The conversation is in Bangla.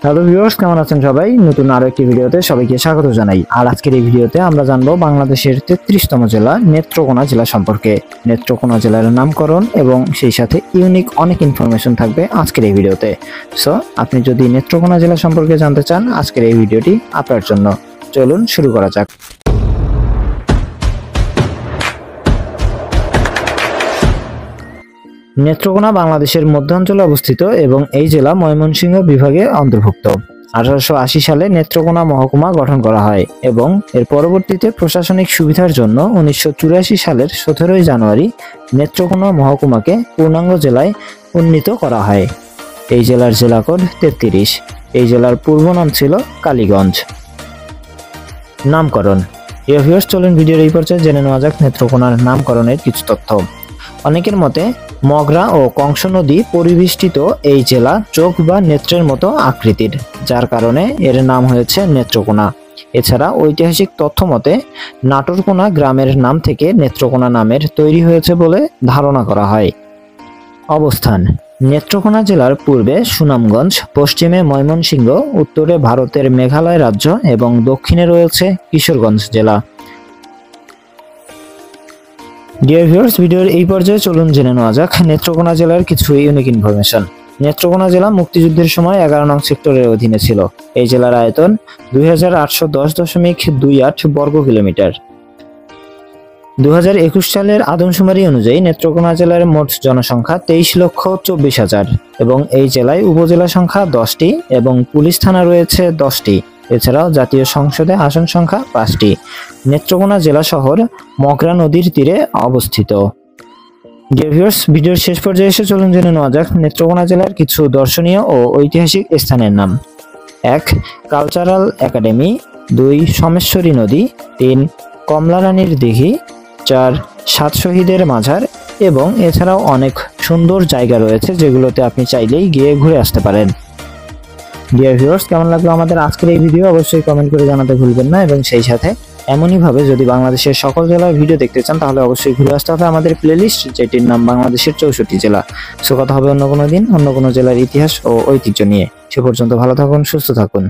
হ্যালো ভিউয়ার্স, কেমন আছেন সবাই? নতুন আরো একটি ভিডিওতে সবাইকে স্বাগত জানাই। আর আজকের এই ভিডিওতে আমরা জানবো বাংলাদেশের 33তম জেলা নেত্রকোনা জেলা সম্পর্কে। নেত্রকোনা জেলার নামকরণ এবং সেই সাথে ইউনিক অনেক ইনফরমেশন থাকবে আজকের এই ভিডিওতে। সো আপনি যদি নেত্রকোনা জেলা সম্পর্কে জানতে চান, আজকের এই ভিডিওটি আপনার জন্য। চলুন শুরু করা যাক। নেত্রকোনা বাংলাদেশের মধ্যাঞ্চলে অবস্থিত এবং এই জেলা ময়মনসিংহ বিভাগের অন্তর্ভুক্ত। 1880 সালে নেত্রকোনা মহকুমা গঠন করা হয় এবং এর পরবর্তীতে প্রশাসনিক সুবিধার জন্য 1984 সালের 17 জানুয়ারি নেত্রকোনা মহকুমাকে পূর্ণাঙ্গ জেলায় উন্নীত করা হয়। এই জেলার জেলা কোড 33। এই জেলার পূর্ব নাম ছিল কালীগঞ্জ। নামকরণ। ভিউয়ার্স, চলুন ভিডিওর এই পর্যায়ে জেনে নেওয়া যাক নেত্রকোনার নামকরণের কিছু তথ্য। অনেকের মতে মগরা ও কংস নদী পরিবেষ্টিত এই জেলা চোখ বা নেত্রের মতো আকৃতির, যার কারণে এর নাম হয়েছে নেত্রকোনা। এছাড়া ঐতিহাসিক তথ্য মতে নাটোরকোনা গ্রামের নাম থেকে নেত্রকোনা নামের তৈরি হয়েছে বলে ধারণা করা হয়। অবস্থান। নেত্রকোনা জেলার পূর্বে সুনামগঞ্জ, পশ্চিমে ময়মনসিংহ, উত্তরে ভারতের মেঘালয় রাজ্য এবং দক্ষিণে রয়েছে কিশোরগঞ্জ জেলা। ডিয়ার ভিউয়ার্স, ভিডিওর এই পর্যায়ে চলুন জেনে নেওয়া যাক নেত্রকোনা জেলার কিছু ইউনিক ইনফরমেশন। নেত্রকোনা জেলা মুক্তিযুদ্ধের সময় 11 নং সেক্টরের অধীনে ছিল। এই জেলার আয়তন 2810.28 বর্গ কিলোমিটার। 2021 সালের আদমশুমারি অনুযায়ী নেত্রকোনা জেলার মোট জনসংখ্যা 23,24,000 এবং এই জেলায় উপজেলা সংখ্যা 10টি এবং পুলিশ থানা রয়েছে 10টি। এছাড়াও জাতীয় সংসদে আসন সংখ্যা 5টি। নেত্রকোনা জেলা শহর মগরা নদীর তীরে অবস্থিত। ডিয়ার ভিউয়ার্স, ভিডিওর শেষ পর্যায়ে এসে চলুন জেনে নেওয়া যাক নেত্রকোনা জেলার কিছু দর্শনীয় ও ঐতিহাসিক স্থানের নাম। 1. Cultural academy. 2. সোমেশ্বরী নদী। 3. কমলা রানীর দিঘি। 4. সাত শহীদের মাজার এবং এছাড়াও অনেক সুন্দর জায়গা রয়েছে যেগুলোতে আপনি চাইলেই গিয়ে ঘুরে আসতে পারেন। ডিয়ার ভিউয়ার্স, কেমন লাগলো আমাদের আজকের এই ভিডিও অবশ্যই কমেন্ট করে জানাতে ভুলবেন না এবং সেই সাথে এমনইভাবে যদি বাংলাদেশের সকল জেলার ভিডিও দেখতে চান তাহলে অবশ্যই ঘুরে আসতে হবে আমাদের প্লেলিস্ট, যেটির নাম বাংলাদেশের 64 জেলা। সো কথা হবে অন্য কোনো দিন অন্য কোনো জেলার ইতিহাস ও ঐতিহ্য নিয়ে। সে পর্যন্ত ভালো থাকুন, সুস্থ থাকুন।